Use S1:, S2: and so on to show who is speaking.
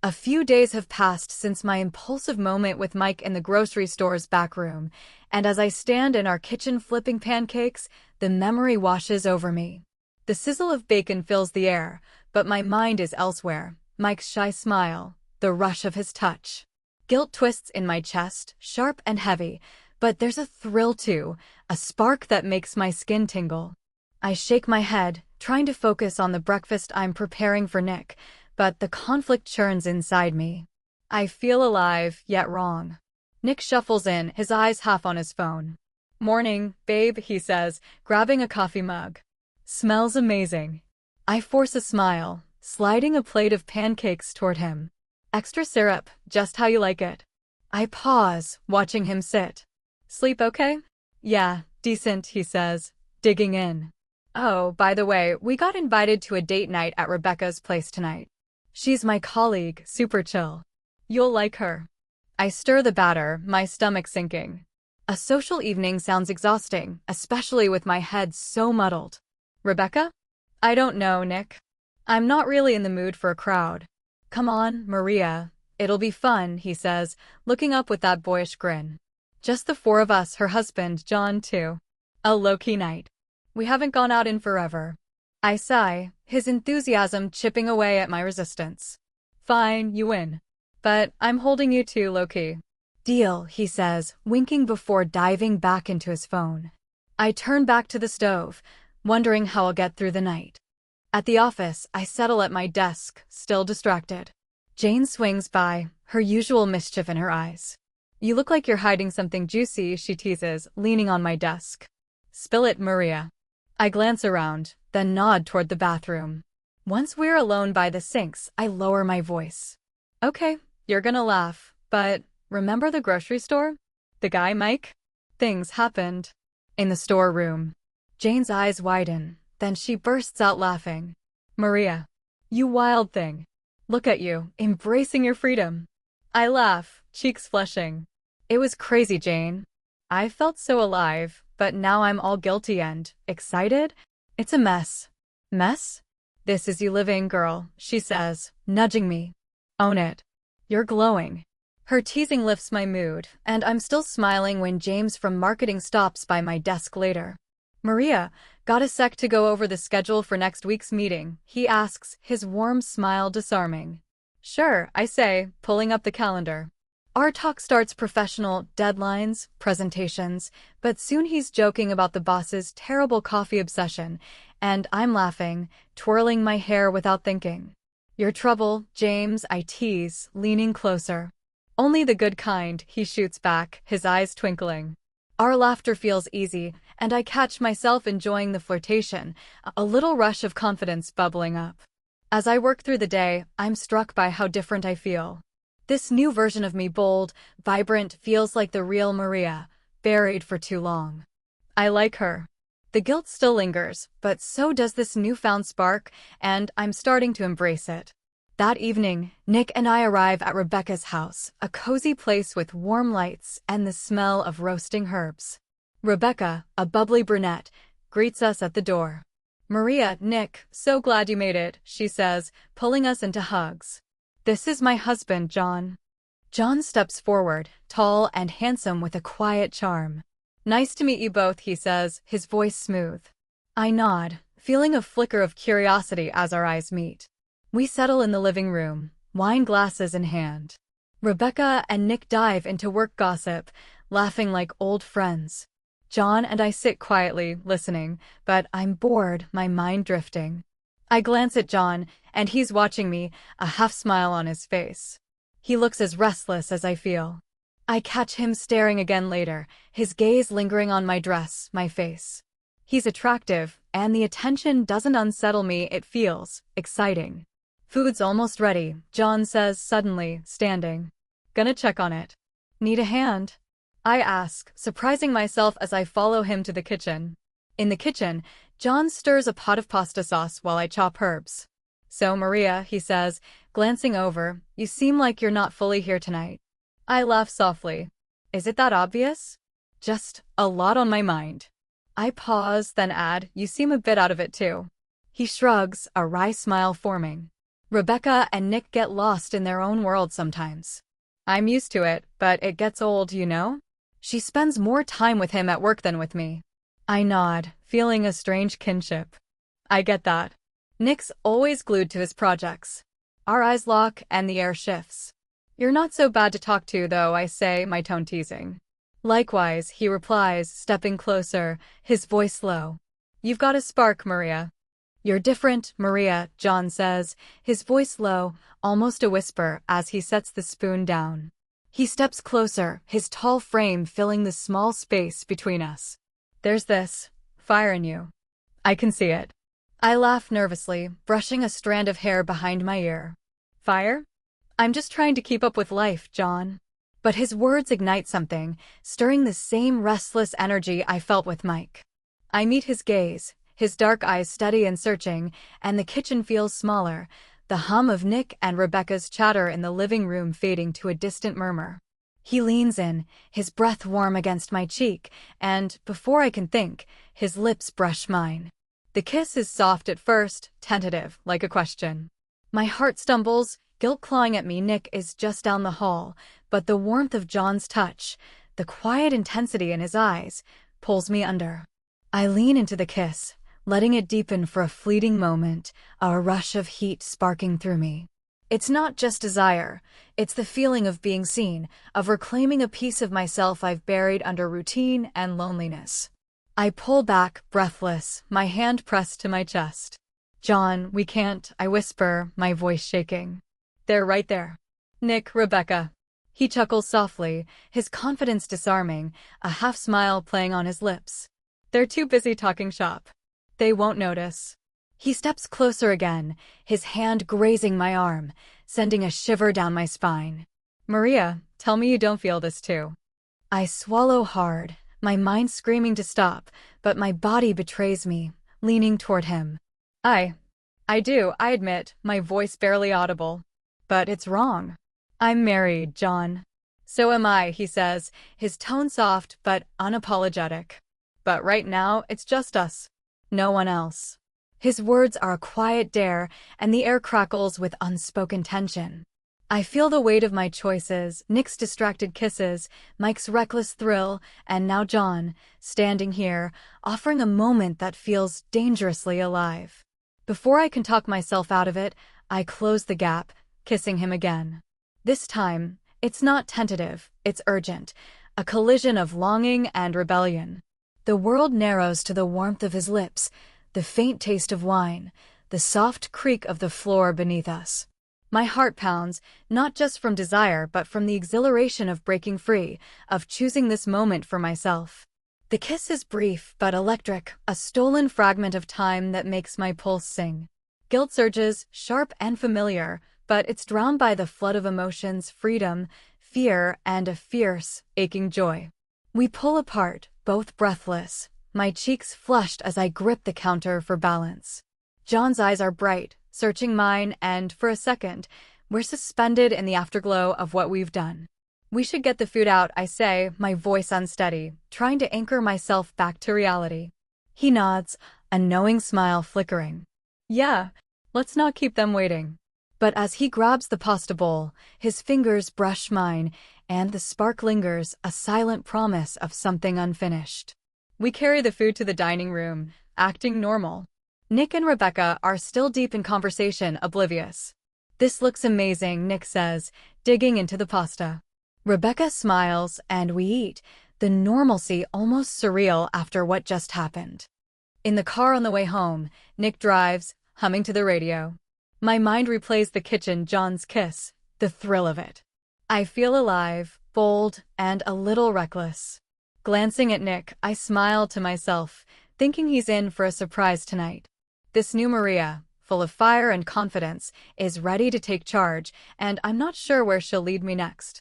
S1: A few days have passed since my impulsive moment with Mike in the grocery store's back room, and as I stand in our kitchen flipping pancakes, the memory washes over me. The sizzle of bacon fills the air, but my mind is elsewhere. Mike's shy smile, the rush of his touch. Guilt twists in my chest, sharp and heavy, but there's a thrill too, a spark that makes my skin tingle. I shake my head, trying to focus on the breakfast I'm preparing for Nick, but the conflict churns inside me. I feel alive, yet wrong. Nick shuffles in, his eyes half on his phone. "Morning, babe," he says, grabbing a coffee mug. "Smells amazing." I force a smile, sliding a plate of pancakes toward him. "Extra syrup, just how you like it." I pause, watching him sit. "Sleep okay?" "Yeah, decent," he says, digging in. "Oh, by the way, we got invited to a date night at Rebecca's place tonight. She's my colleague, super chill. You'll like her." I stir the batter, my stomach sinking. A social evening sounds exhausting, especially with my head so muddled. "Rebecca?" "I don't know, Nick. I'm not really in the mood for a crowd." "Come on, Maria. It'll be fun," he says, looking up with that boyish grin. "Just the four of us, her husband, John, too. A low-key night. We haven't gone out in forever." I sigh, his enthusiasm chipping away at my resistance. "Fine, you win. But I'm holding you too low-key." "Deal," he says, winking before diving back into his phone. I turn back to the stove, wondering how I'll get through the night. At the office, I settle at my desk, still distracted. Jane swings by, her usual mischief in her eyes. "You look like you're hiding something juicy," she teases, leaning on my desk. "Spill it, Maria." I glance around, then nod toward the bathroom. Once we're alone by the sinks, I lower my voice. "Okay, you're gonna laugh, but remember the grocery store? The guy, Mike? Things happened." In the storeroom. Jane's eyes widen, then she bursts out laughing. "Maria, you wild thing. Look at you, embracing your freedom." I laugh, cheeks flushing. "It was crazy, Jane. I felt so alive, but now I'm all guilty and excited. It's a mess." "Mess? This is you living, girl," she says, nudging me. "Own it. You're glowing." Her teasing lifts my mood, and I'm still smiling when James from marketing stops by my desk later. "Maria, got a sec to go over the schedule for next week's meeting?" he asks, his warm smile disarming. "Sure," I say, pulling up the calendar. Our talk starts professional, deadlines, presentations, but soon he's joking about the boss's terrible coffee obsession, and I'm laughing, twirling my hair without thinking. "Your trouble, James," I tease, leaning closer. "Only the good kind," he shoots back, his eyes twinkling. Our laughter feels easy, and I catch myself enjoying the flirtation, a little rush of confidence bubbling up. As I work through the day, I'm struck by how different I feel. This new version of me, bold, vibrant, feels like the real Maria, buried for too long. I like her. The guilt still lingers, but so does this newfound spark, and I'm starting to embrace it. That evening, Nick and I arrive at Rebecca's house, a cozy place with warm lights and the smell of roasting herbs. Rebecca, a bubbly brunette, greets us at the door. "Maria, Nick, so glad you made it," she says, pulling us into hugs. "This is my husband, John." John steps forward, tall and handsome with a quiet charm. "Nice to meet you both," he says, his voice smooth. I nod, feeling a flicker of curiosity as our eyes meet. We settle in the living room, wine glasses in hand. Rebecca and Nick dive into work gossip, laughing like old friends. John and I sit quietly, listening, but I'm bored, my mind drifting. I glance at John, and he's watching me, a half smile on his face. He looks as restless as I feel. I catch him staring again later, his gaze lingering on my dress, my face. He's attractive, and the attention doesn't unsettle me, it feels exciting. "Food's almost ready," John says suddenly, standing. "Gonna check on it. Need a hand?" I ask, surprising myself as I follow him to the kitchen. In the kitchen, John stirs a pot of pasta sauce while I chop herbs. "So, Maria," he says, glancing over, "you seem like you're not fully here tonight." I laugh softly. "Is it that obvious?" "Just a lot on my mind." I pause, then add, "You seem a bit out of it too." He shrugs, a wry smile forming. Rebecca and Nick get lost in their own world sometimes. I'm used to it, but it gets old, you know? She spends more time with him at work than with me. I nod, feeling a strange kinship. I get that. Nick's always glued to his projects. Our eyes lock and the air shifts. You're not so bad to talk to, though, I say, my tone teasing. Likewise, he replies, stepping closer, his voice low. You've got a spark, Maria. You're different, Maria, John says, his voice low, almost a whisper, as he sets the spoon down. He steps closer, his tall frame filling the small space between us. There's this fire in you. I can see it. I laugh nervously, brushing a strand of hair behind my ear. Fire? I'm just trying to keep up with life, John. But his words ignite something, stirring the same restless energy I felt with Mike. I meet his gaze, his dark eyes steady and searching, and the kitchen feels smaller, the hum of Nick and Rebecca's chatter in the living room fading to a distant murmur. He leans in, his breath warm against my cheek, and, before I can think, his lips brush mine. The kiss is soft at first, tentative, like a question. My heart stumbles, guilt clawing at me. Nick is just down the hall, but the warmth of John's touch, the quiet intensity in his eyes, pulls me under. I lean into the kiss, letting it deepen for a fleeting moment, a rush of heat sparking through me. It's not just desire, it's the feeling of being seen, of reclaiming a piece of myself I've buried under routine and loneliness. I pull back, breathless, my hand pressed to my chest. John, we can't, I whisper, my voice shaking. They're right there. Nick, Rebecca. He chuckles softly, his confidence disarming, a half smile playing on his lips. They're too busy talking shop. They won't notice. He steps closer again, his hand grazing my arm, sending a shiver down my spine. Maria, tell me you don't feel this too. I swallow hard, my mind screaming to stop, but my body betrays me, leaning toward him. I do, I admit, my voice barely audible. But it's wrong. I'm married, John. So am I, he says, his tone soft but unapologetic. But right now, it's just us. No one else. His words are a quiet dare, and the air crackles with unspoken tension. I feel the weight of my choices, Nick's distracted kisses, Mike's reckless thrill, and now John, standing here, offering a moment that feels dangerously alive. Before I can talk myself out of it, I close the gap, kissing him again. This time, it's not tentative, it's urgent, a collision of longing and rebellion. The world narrows to the warmth of his lips, the faint taste of wine, the soft creak of the floor beneath us. My heart pounds, not just from desire but from the exhilaration of breaking free, of choosing this moment for myself. The kiss is brief but electric, a stolen fragment of time that makes my pulse sing. Guilt surges, sharp and familiar, but it's drowned by the flood of emotions, freedom, fear, and a fierce, aching joy. We pull apart, both breathless, my cheeks flushed as I grip the counter for balance. John's eyes are bright, searching mine, and for a second, we're suspended in the afterglow of what we've done. We should get the food out, I say, my voice unsteady, trying to anchor myself back to reality. He nods, a knowing smile flickering. Yeah, let's not keep them waiting. But as he grabs the pasta bowl, his fingers brush mine, and the spark lingers, a silent promise of something unfinished. We carry the food to the dining room, acting normal. Nick and Rebecca are still deep in conversation, oblivious. This looks amazing, Nick says, digging into the pasta. Rebecca smiles, and we eat, the normalcy almost surreal after what just happened. In the car on the way home, Nick drives, humming to the radio. My mind replays the kitchen, John's kiss, the thrill of it. I feel alive, bold, and a little reckless. Glancing at Nick, I smile to myself, thinking he's in for a surprise tonight. This new Maria, full of fire and confidence, is ready to take charge, and I'm not sure where she'll lead me next.